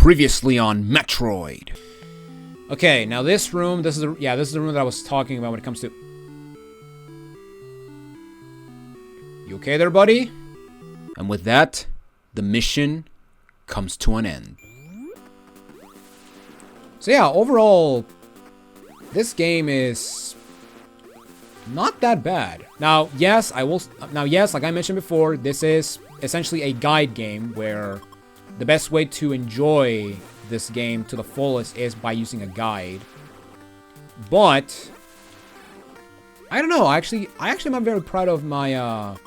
Previously on Metroid. Okay, now this room, this is the room that I was talking about when it comes to... You okay there, buddy? And with that, the mission comes to an end. So yeah, overall, this game is not that bad. Now, yes, like I mentioned before, this is essentially a guide game where the best way to enjoy this game to the fullest is by using a guide. But I don't know. I actually am very proud of my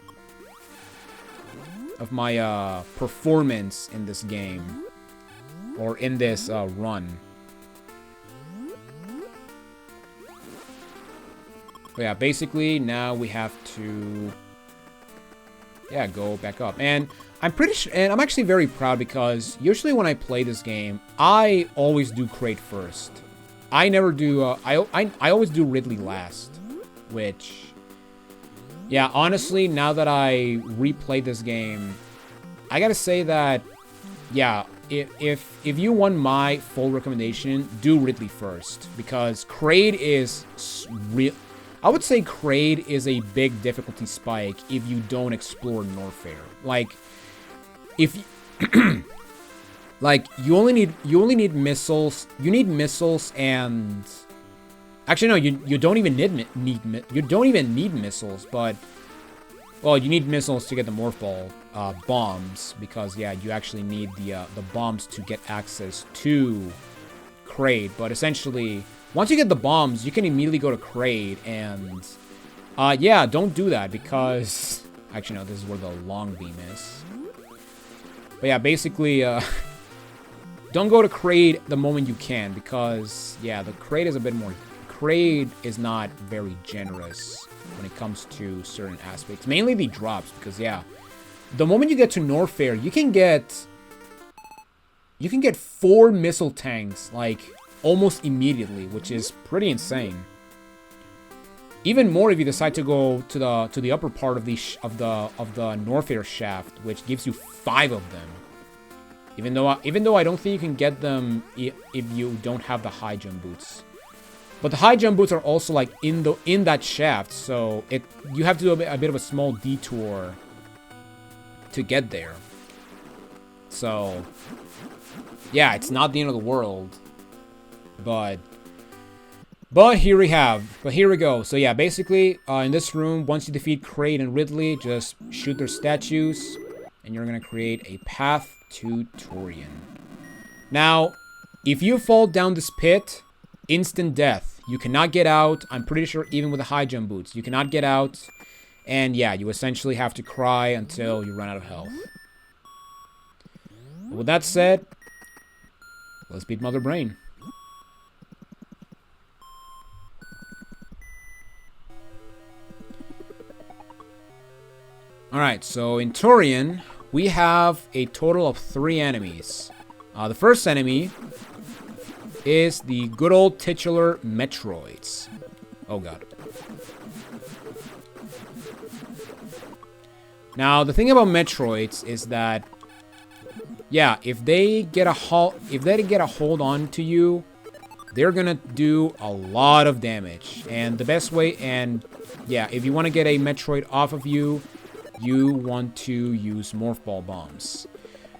performance in this game, or in this run. But yeah, basically now we have to go back up. And I'm pretty sure, and I'm actually very proud because usually when I play this game, I always do Crate first. I never do, I always do Ridley last. Which, yeah, honestly, now that I replayed this game, I gotta say that, yeah, if you want my full recommendation, do Ridley first. Because Crate is real. I would say Crate is a big difficulty spike if you don't explore Norfair. Like, if you, like you only need missiles. You need missiles and actually no, you don't even need missiles, but well, you need missiles to get the morph ball bombs, because yeah, you actually need the bombs to get access to Crate. But essentially, once you get the bombs, you can immediately go to Crate, and yeah, don't do that because actually no, this is where the long beam is. But yeah, basically, don't go to Crate the moment you can, because yeah, the Crate is a bit more. Crate is not very generous when it comes to certain aspects, mainly the drops, because yeah, the moment you get to Norfair, you can get 4 missile tanks like almost immediately, which is pretty insane. Even more if you decide to go to the upper part of the Norfair shaft, which gives you 5 of them. Even though I don't think you can get them if you don't have the high jump boots. But the high jump boots are also like in that shaft, so you have to do a bit of a small detour to get there. So yeah, it's not the end of the world. But here we go. So yeah, basically, in this room, once you defeat Crate and Ridley, just shoot their statues, and you're gonna create a path to Torian. Now, if you fall down this pit, instant death. You cannot get out. I'm pretty sure even with the high jump boots, you cannot get out. And yeah, you essentially have to cry until you run out of health. With that said, let's beat Mother Brain. Alright, so in Torian, we have a total of 3 enemies. The first enemy is the good old titular Metroids. Oh god. Now, the thing about Metroids is that, yeah, if they get a hold on to you, they're gonna do a lot of damage. And the best way, and yeah, if you want to get a Metroid off of you, you want to use morph ball bombs.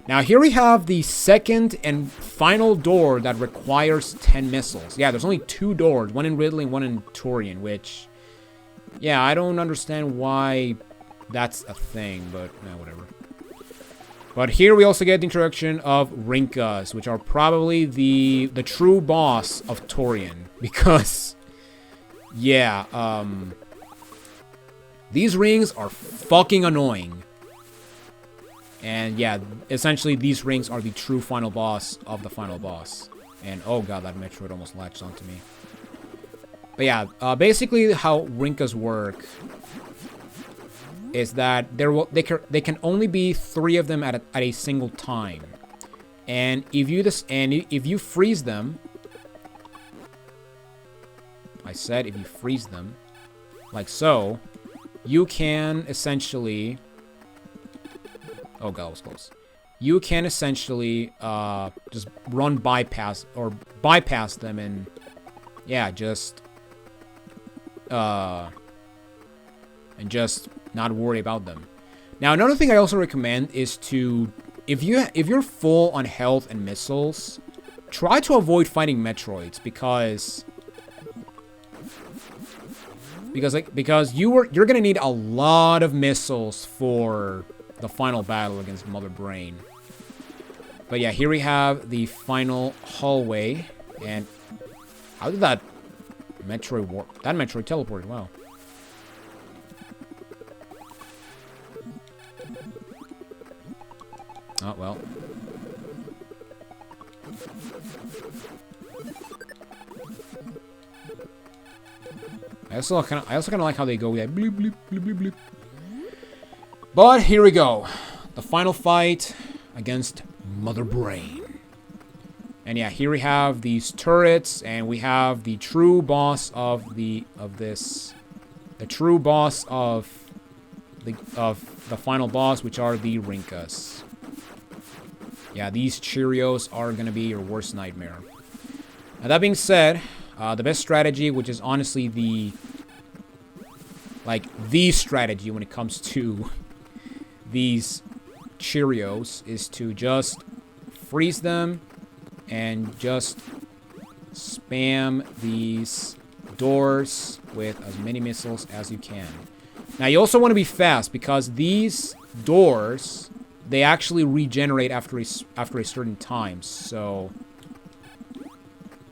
Now here we have the second and final door that requires 10 missiles. Yeah, there's only 2 doors, one in Ridley and one in Torian, which, yeah, I don't understand why that's a thing, but whatever. But here we also get the introduction of Rinkas, which are probably the true boss of Torian, because yeah, these rings are fucking annoying. And yeah, essentially these rings are the true final boss of the final boss. And oh god, that Metroid almost latched onto me. But yeah, basically how Rinkas work is that they can only be 3 of them at a single time. And if you freeze them, I said if you freeze them, like so, you can essentially, oh god, that was close. you can essentially just run bypass them and yeah, just not worry about them. Now, another thing I also recommend is to, if you're full on health and missiles, try to avoid fighting Metroids because you're gonna need a lot of missiles for the final battle against Mother Brain. But yeah, here we have the final hallway, and how did that Metroid warp? That Metroid teleported. Wow. Oh well. I also kind of like how they go that bleep bleep bleep bleep bleep. But here we go, the final fight against Mother Brain. And yeah, here we have these turrets, and we have the true boss of the true boss of the final boss, which are the Rinkas. Yeah, these Cheerios are gonna be your worst nightmare. Now that being said, the best strategy, which is honestly the strategy when it comes to these Cheerios, is to just freeze them and just spam these doors with as many missiles as you can. Now you also want to be fast because these doors, they actually regenerate after a certain time. So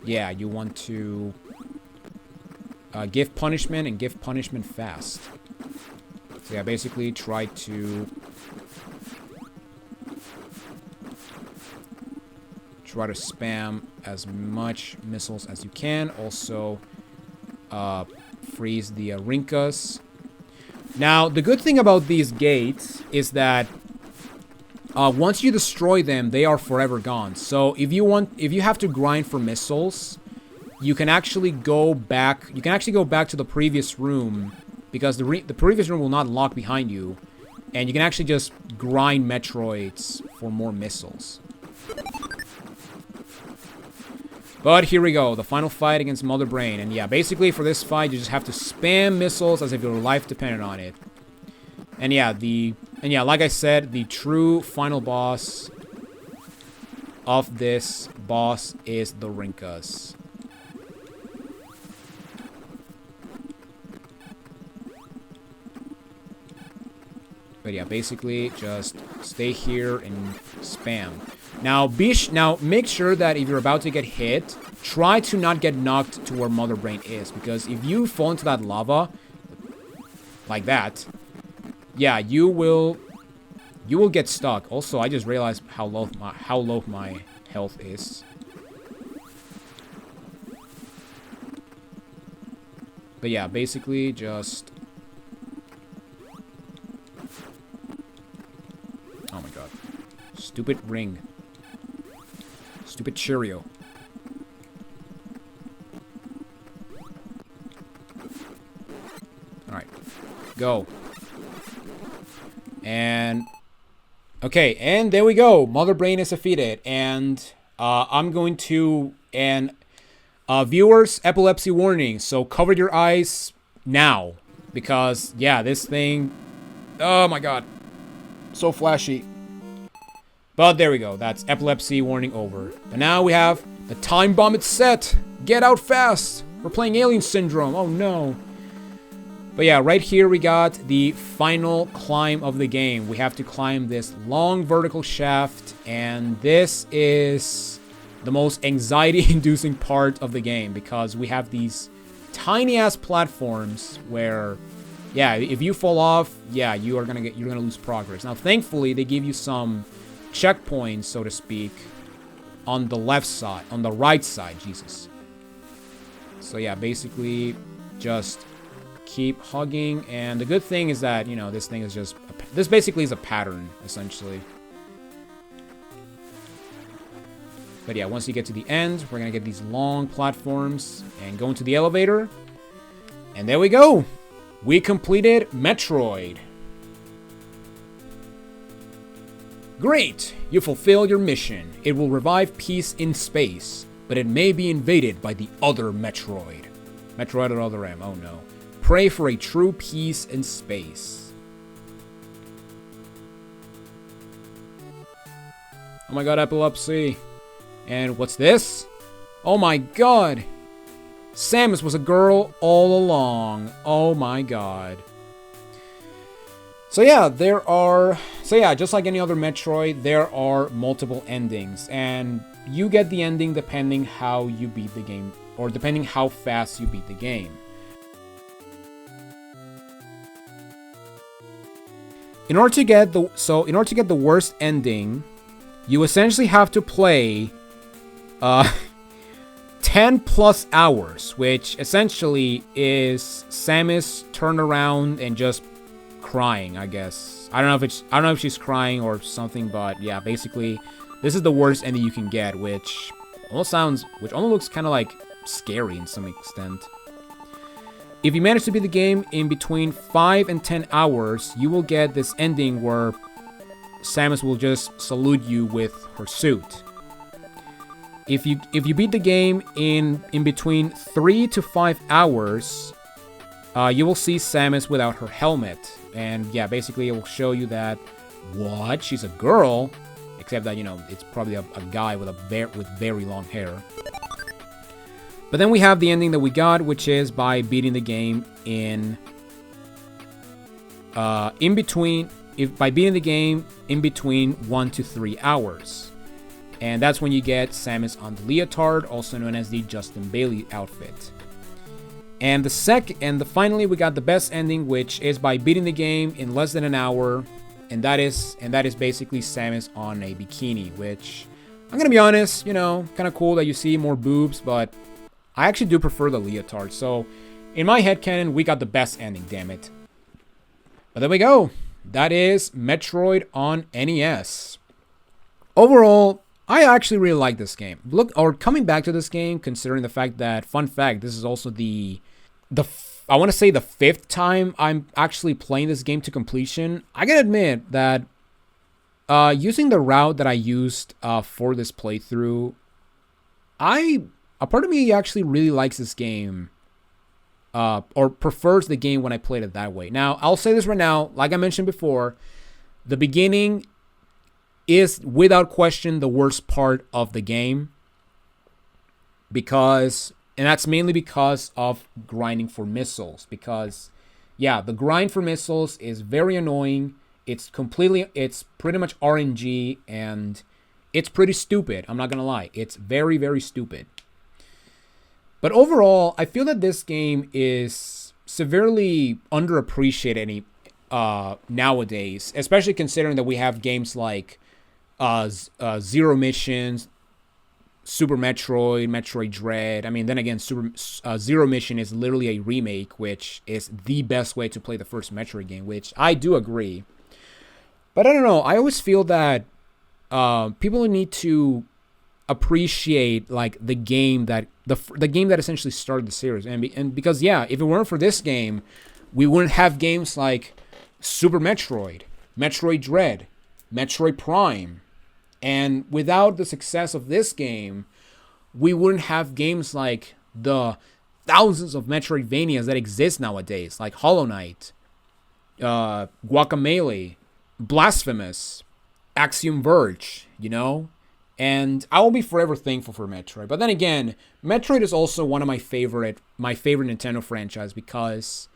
yeah, you want to give punishment and give punishment fast. So yeah, basically try to spam as much missiles as you can. Also freeze the Rinkas. Now the good thing about these gates is that once you destroy them, they are forever gone. So if you have to grind for missiles, you can actually go back. You can actually go back to the previous room because the previous room will not lock behind you, and you can actually just grind Metroids for more missiles. But here we go, the final fight against Mother Brain, and yeah, basically for this fight, you just have to spam missiles as if your life depended on it. And yeah, like I said, the true final boss of this boss is the Rinkas. But yeah, basically just stay here and spam. Now make sure that if you're about to get hit, try to not get knocked to where Mother Brain is, because if you fall into that lava like that, yeah, you will get stuck. Also, I just realized how low my health is. But yeah, basically just, oh my god. Stupid ring. Stupid Cheerio. Alright. Go. And okay, and there we go. Mother Brain is defeated. And I'm going to, and viewers, epilepsy warning. So cover your eyes now, because yeah, this thing, oh my god, so flashy. But there we go. That's epilepsy warning over. But now we have the time bomb. It's set. Get out fast. We're playing Alien Syndrome. Oh no. But yeah, right here we got the final climb of the game. We have to climb this long vertical shaft, and this is the most anxiety-inducing part of the game because we have these tiny-ass platforms where, yeah, if you fall off, yeah, you're gonna lose progress. Now, thankfully, they give you some checkpoints, so to speak, on the left side, on the right side, Jesus. So yeah, basically, just keep hugging, and the good thing is that, you know, this thing is just, this basically is a pattern, essentially. But yeah, once you get to the end, we're gonna get these long platforms and go into the elevator, and there we go! We completed Metroid. Great! You fulfill your mission. It will revive peace in space, but it may be invaded by the other Metroid. Metroid or other M, oh no. Pray for a true peace in space. Oh my god, epilepsy. And what's this? Oh my god! Samus was a girl all along. Oh my god. So yeah, just like any other Metroid, there are multiple endings, and you get the ending depending how you beat the game, or depending how fast you beat the game. In order to get the worst ending, you essentially have to play 10 plus hours, which essentially is Samus turn around and just crying, I guess. I don't know if she's crying or something, but yeah, basically this is the worst ending you can get, which almost looks kind of like scary in some extent. If you manage to beat the game in between 5 and 10 hours, you will get this ending where Samus will just salute you with her suit. If you beat the game in between 3 to 5 hours, you will see Samus without her helmet. And yeah, basically it will show you that, what? She's a girl? Except that, you know, it's probably a guy with very long hair. But then we have the ending that we got, which is by beating the game in between 1 to 3 hours. And that's when you get Samus on the leotard, also known as the Justin Bailey outfit. And finally we got the best ending, which is by beating the game in less than an hour, and that is basically Samus on a bikini, which I'm gonna be honest, you know, kind of cool that you see more boobs, but I actually do prefer the leotard. So in my headcanon, we got the best ending, damn it. But there we go. That is Metroid on NES. Overall, I actually really like this game. Coming back to this game, considering the fact that, fun fact, this is also I want to say the 5th time I'm actually playing this game to completion. I gotta admit that using the route that I used for this playthrough, a part of me actually really likes this game, or prefers the game when I played it that way. Now, I'll say this right now, like I mentioned before, the beginning is without question the worst part of the game, and that's mainly because of grinding for missiles, because yeah, the grind for missiles is very annoying. It's pretty much RNG, and it's pretty stupid. I'm not gonna lie, it's very, very stupid. But overall, I feel that this game is severely underappreciated nowadays, especially considering that we have games like Zero Missions, Super Metroid, Metroid Dread. I mean, then again, Zero Mission is literally a remake, which is the best way to play the first Metroid game, which I do agree. But I don't know, I always feel that people need to appreciate like the game that essentially started the series, and because yeah, if it weren't for this game, we wouldn't have games like Super Metroid, Metroid Dread, Metroid Prime, and without the success of this game, we wouldn't have games like the thousands of Metroidvanias that exist nowadays, like Hollow Knight, Guacamelee, Blasphemous, Axiom Verge, you know? And I will be forever thankful for Metroid. But then again, Metroid is also one of my favorite Nintendo franchise, because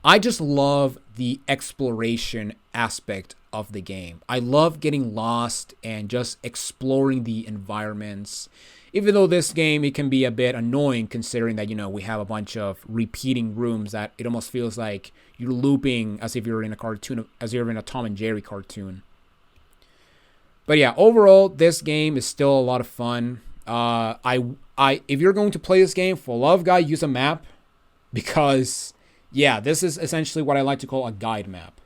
I just love the exploration aspect of the game. I love getting lost and just exploring the environments. Even though this game, it can be a bit annoying considering that, you know, we have a bunch of repeating rooms that it almost feels like you're looping as if you're in a cartoon, as you're in a Tom and Jerry cartoon. But yeah, overall, this game is still a lot of fun. If you're going to play this game, for love of God, use a map, because yeah, this is essentially what I like to call a guide map.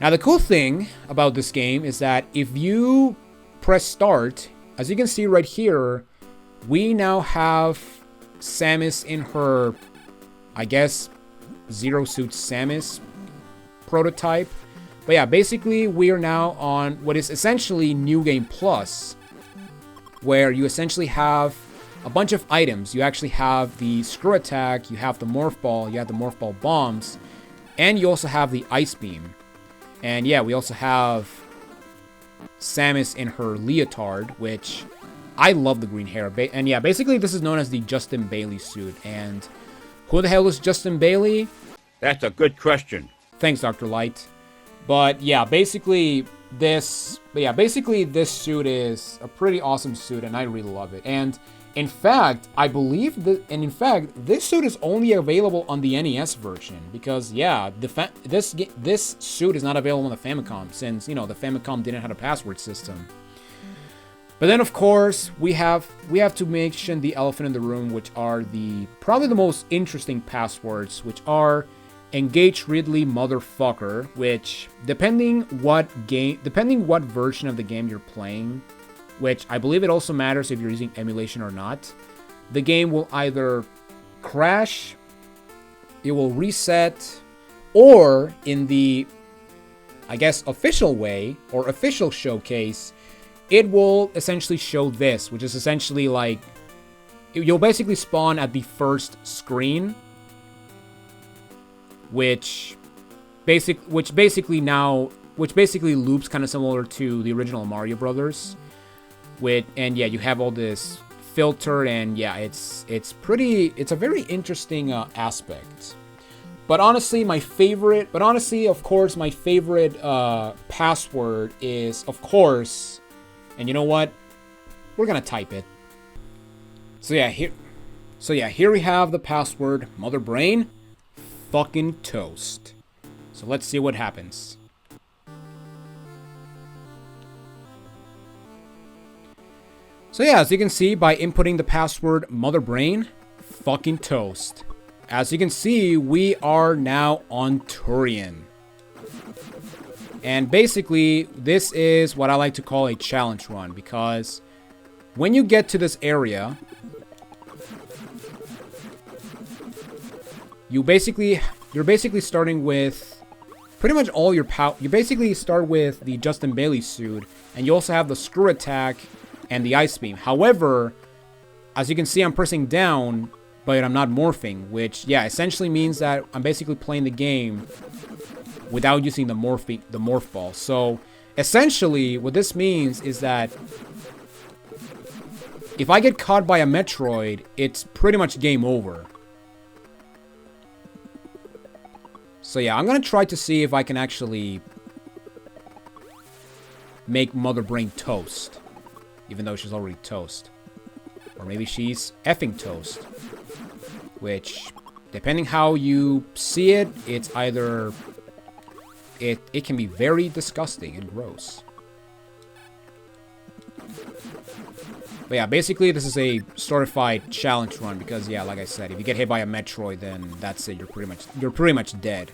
Now, the cool thing about this game is that if you press start, as you can see right here, we now have Samus in her, I guess, Zero Suit Samus prototype. But yeah, basically we are now on what is essentially New Game Plus, where you essentially have a bunch of items. You actually have the Screw Attack, you have the Morph Ball, you have the Morph Ball Bombs, and you also have the Ice Beam. And yeah, we also have Samus in her leotard, which I love the green hair. And yeah, basically this is known as the Justin Bailey suit. And who the hell is Justin Bailey? That's a good question. Thanks, Dr. Light. But yeah, basically this suit is a pretty awesome suit, and I really love it. And in fact, I believe that, and in fact, this suit is only available on the NES version because yeah, this suit is not available on the Famicom since, you know, the Famicom didn't have a password system. But then of course, we have to mention the elephant in the room, which are probably the most interesting passwords, which are Engage Ridley Motherfucker, which depending what version of the game you're playing, which I believe it also matters if you're using emulation or not, the game will either crash, it will reset, or in the, I guess, official way or official showcase, it will essentially show this, which is essentially like, you'll basically spawn at the first screen, which basically loops kind of similar to the original Mario Brothers. And yeah, you have all this filter, and yeah, it's a very interesting aspect. But honestly, of course, my favorite password is, of course, and you know what? We're gonna type it. So yeah, here we have the password Mother Brain fucking toast. So let's see what happens. So yeah, as you can see, by inputting the password Mother Brain fucking toast, as you can see, we are now on Turian. And basically, this is what I like to call a challenge run, because when you get to this area, you're basically starting with pretty much all your power. You basically start with the Justin Bailey suit, and you also have the Screw Attack and the Ice Beam. However, as you can see, I'm pressing down, but I'm not morphing, which, yeah, essentially means that I'm basically playing the game without using the Morph Ball. So, essentially, what this means is that if I get caught by a Metroid, it's pretty much game over. So yeah, I'm gonna try to see if I can actually make Mother Brain toast. Even though she's already toast. Or maybe she's effing toast. Which, depending how you see it, it's either... It can be very disgusting and gross. But yeah, basically this is a certified challenge run because, yeah, like I said, if you get hit by a Metroid, then that's it. You're pretty much dead.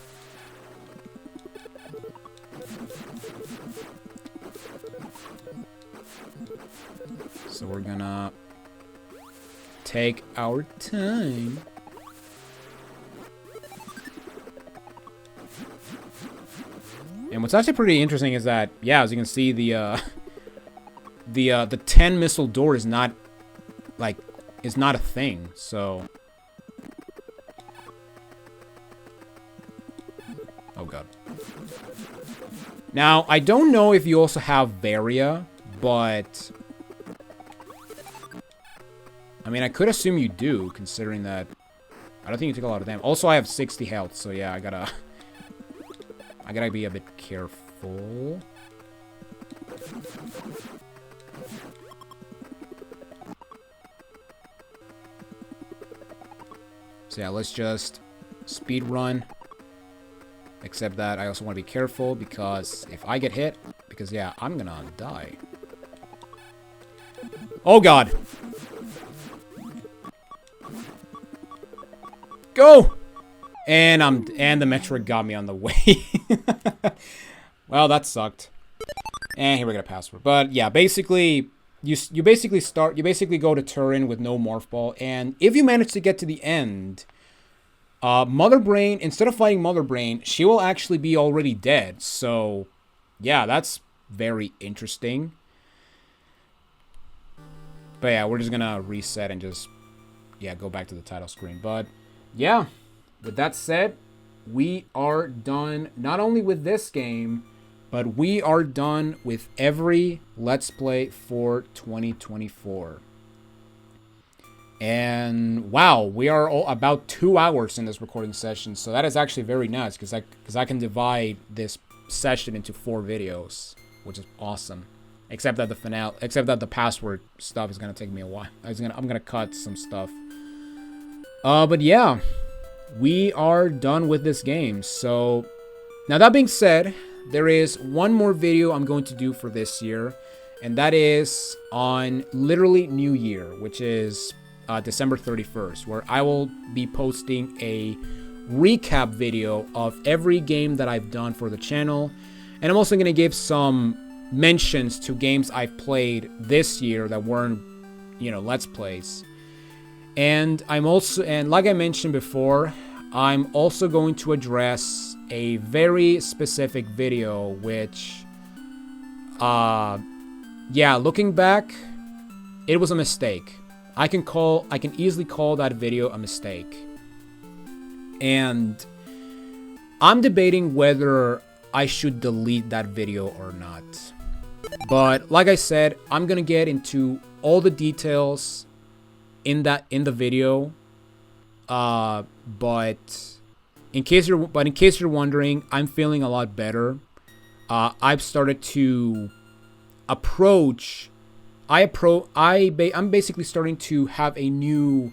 So we're gonna take our time. And what's actually pretty interesting is that, yeah, as you can see, the 10 missile door is not a thing. So, oh god. Now, I don't know if you also have Varia, but I mean, I could assume you do, considering that I don't think you take a lot of damage. Also, I have 60 health, so yeah, I gotta be a bit careful. So yeah, let's just speed run. Except that I also want to be careful because if I get hit, because yeah, I'm gonna die. Oh god! Go! And the Metroid got me on the way. Well, that sucked. And here we got a password. But yeah, basically, you basically go to Turin with no Morph Ball, and if you manage to get to the end, Mother Brain, instead of fighting Mother Brain, she will actually be already dead. So, yeah, that's very interesting. But yeah, we're just gonna reset and just, yeah, go back to the title screen. But, yeah, with that said, we are done not only with this game, but we are done with every Let's Play for 2024. And wow, we are all about 2 hours in this recording session, so that is actually very nice because I can divide this session into 4 videos, which is awesome. Except that the password stuff is gonna take me a while. I'm gonna cut some stuff. But yeah, we are done with this game. So now that being said, there is one more video I'm going to do for this year, and that is on literally New Year, which is December 31st, where I will be posting a recap video of every game that I've done for the channel. And I'm also going to give some mentions to games I've played this year that weren't, Let's Plays. And like I mentioned before, I'm also going to address a very specific video, which, looking back, it was a mistake. I can easily call that video a mistake. And I'm debating whether I should delete that video or not. But like I said, I'm gonna get into all the details in the video. But in case you're wondering, I'm feeling a lot better. I've started to approach. I'm basically starting to have a new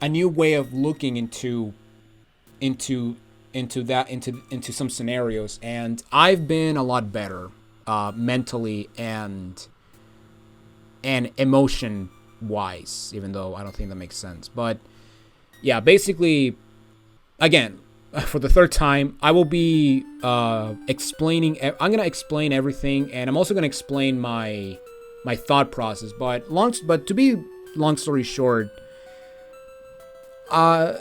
way of looking into some scenarios, and I've been a lot better mentally and emotion wise, even though I don't think that makes sense. But yeah, basically, again, for the third time, I will be explaining. I'm gonna explain everything, and I'm also gonna explain my thought process. But to be long story short, I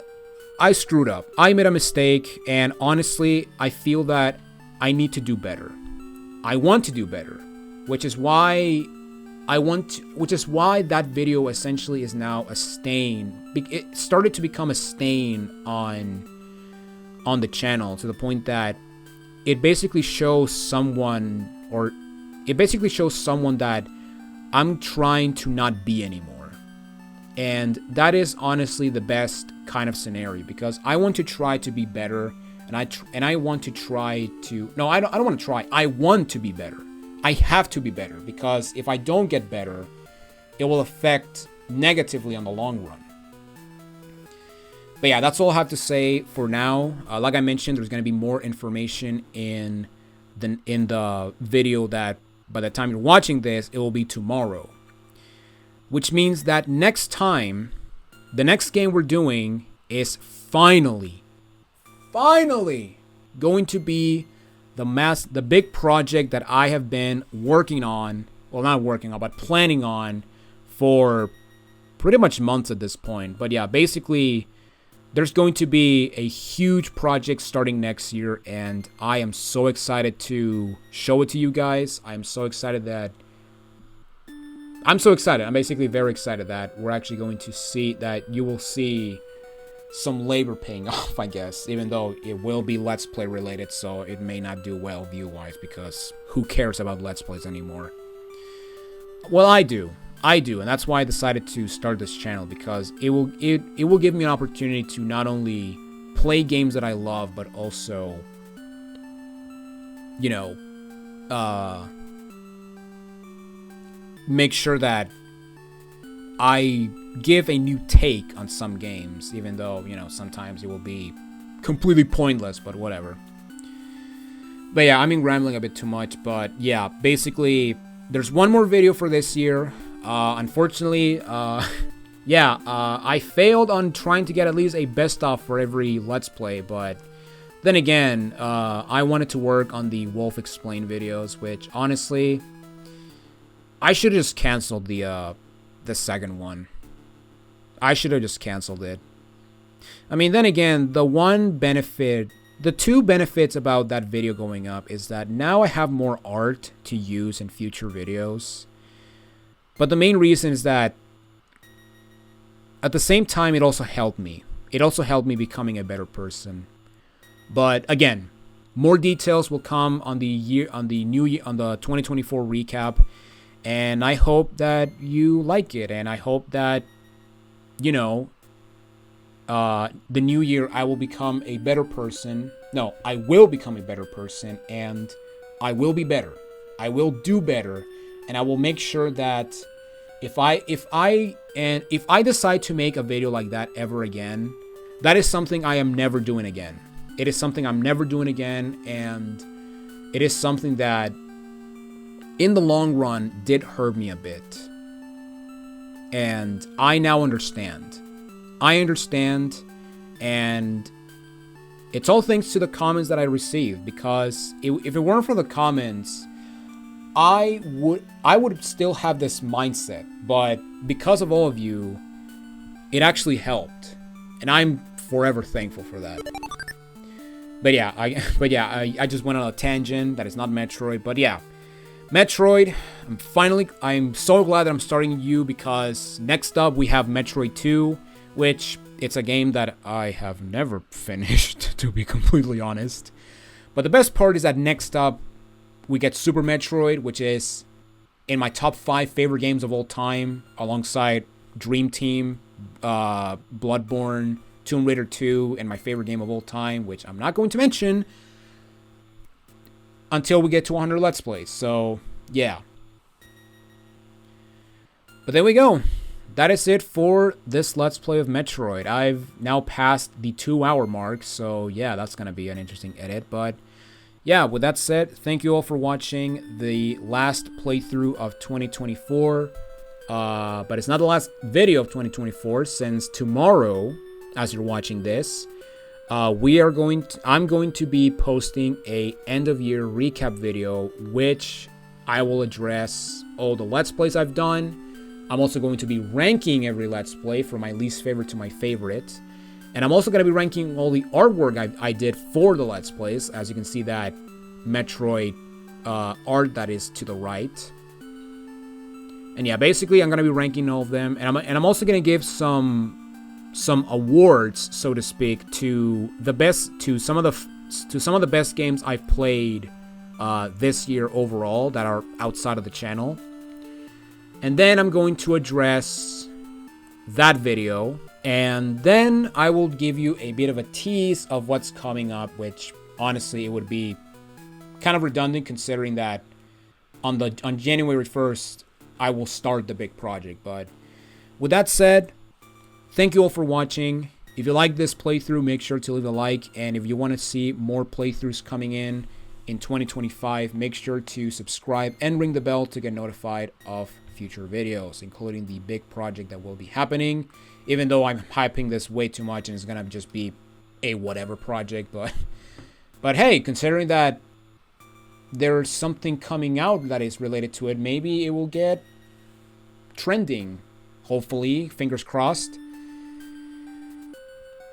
screwed up. I made a mistake, and honestly, I feel that I need to do better. I want to do better, which is why that video essentially is now a stain. It started to become a stain on the channel, to the point that it basically shows someone that I'm trying to not be anymore. And that is honestly the best kind of scenario, because I want to try to be better, and I want to try to... No, I don't want to try. I want to be better. I have to be better, because if I don't get better, it will affect negatively on the long run. But yeah, that's all I have to say for now. Like I mentioned, there's going to be more information in the video that by the time you're watching this, it will be tomorrow. Which means that next time, the next game we're doing is finally going to be the big project that I have been working on. Well, not working on, but planning on for pretty much months at this point. But yeah, basically, there's going to be a huge project starting next year, and I am so excited to show it to you guys. I'm so excited. I'm basically very excited that we're actually going to see that you will see some labor paying off, I guess, even though it will be Let's Play related, so it may not do well view-wise, because who cares about Let's Plays anymore? Well, I do, and that's why I decided to start this channel, because it will give me an opportunity to not only play games that I love, but also, make sure that I give a new take on some games, even though, sometimes it will be completely pointless, but whatever. But yeah, I'm rambling a bit too much, but yeah, basically, there's one more video for this year. Unfortunately, I failed on trying to get at least a best of for every Let's Play, but then again, I wanted to work on the Wolf Explain videos, which honestly, I should have just canceled the second one. I should have just canceled it. I mean, then again, the two benefits about that video going up is that now I have more art to use in future videos. But the main reason is that at the same time, it also helped me. It also helped me becoming a better person. But again, more details will come on the 2024 recap, and I hope that you like it, and I hope that, the new year I will become a better person. No, I will become a better person, and I will be better. I will do better, and I will make sure that if I decide to make a video like that ever again, that is something I am never doing again. It is something I'm never doing again, and it is something that in the long run did hurt me a bit. And I now understand. I understand, and it's all thanks to the comments that I received, because if it weren't for the comments, I would still have this mindset, but because of all of you, it actually helped, and I'm forever thankful for that. But yeah, I just went on a tangent that is not Metroid, but yeah, Metroid. I'm so glad that I'm starting you, because next up we have Metroid 2, which it's a game that I have never finished, to be completely honest. But the best part is that next up we get Super Metroid, which is in my top 5 favorite games of all time, alongside Dream Team, Bloodborne, Tomb Raider 2, and my favorite game of all time, which I'm not going to mention until we get to 100 Let's Plays. So, yeah. But there we go. That is it for this Let's Play of Metroid. I've now passed the 2-hour mark, so yeah, that's going to be an interesting edit. But yeah, with that said, thank you all for watching the last playthrough of 2024. But it's not the last video of 2024, since tomorrow, as you're watching this, I'm going to be posting a end of year recap video, which I will address all the Let's Plays I've done. I'm also going to be ranking every Let's Play from my least favorite to my favorite. And I'm also going to be ranking all the artwork I did for the Let's Plays. As you can see, that Metroid art that is to the right. And yeah, basically I'm going to be ranking all of them. And I'm also going to give some awards, so to speak, to some of the best games I've played this year overall that are outside of the channel. And then I'm going to address that video, and then I will give you a bit of a tease of what's coming up, which honestly it would be kind of redundant, considering that on January 1st I will start the big project. But with that said, thank you all for watching. If you like this playthrough, make sure to leave a like, and if you want to see more playthroughs coming in 2025, make sure to subscribe and ring the bell to get notified of future videos, including the big project that will be happening, even though I'm hyping this way too much and it's gonna just be a whatever project. But hey, considering that there's something coming out that is related to it, maybe it will get trending, hopefully, fingers crossed.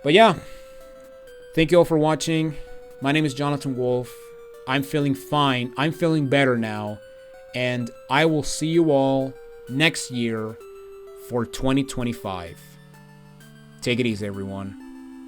But yeah, thank you all for watching. My name is Jonathan Wolf. I'm feeling fine. I'm feeling better now. And I will see you all next year for 2025. Take it easy, everyone.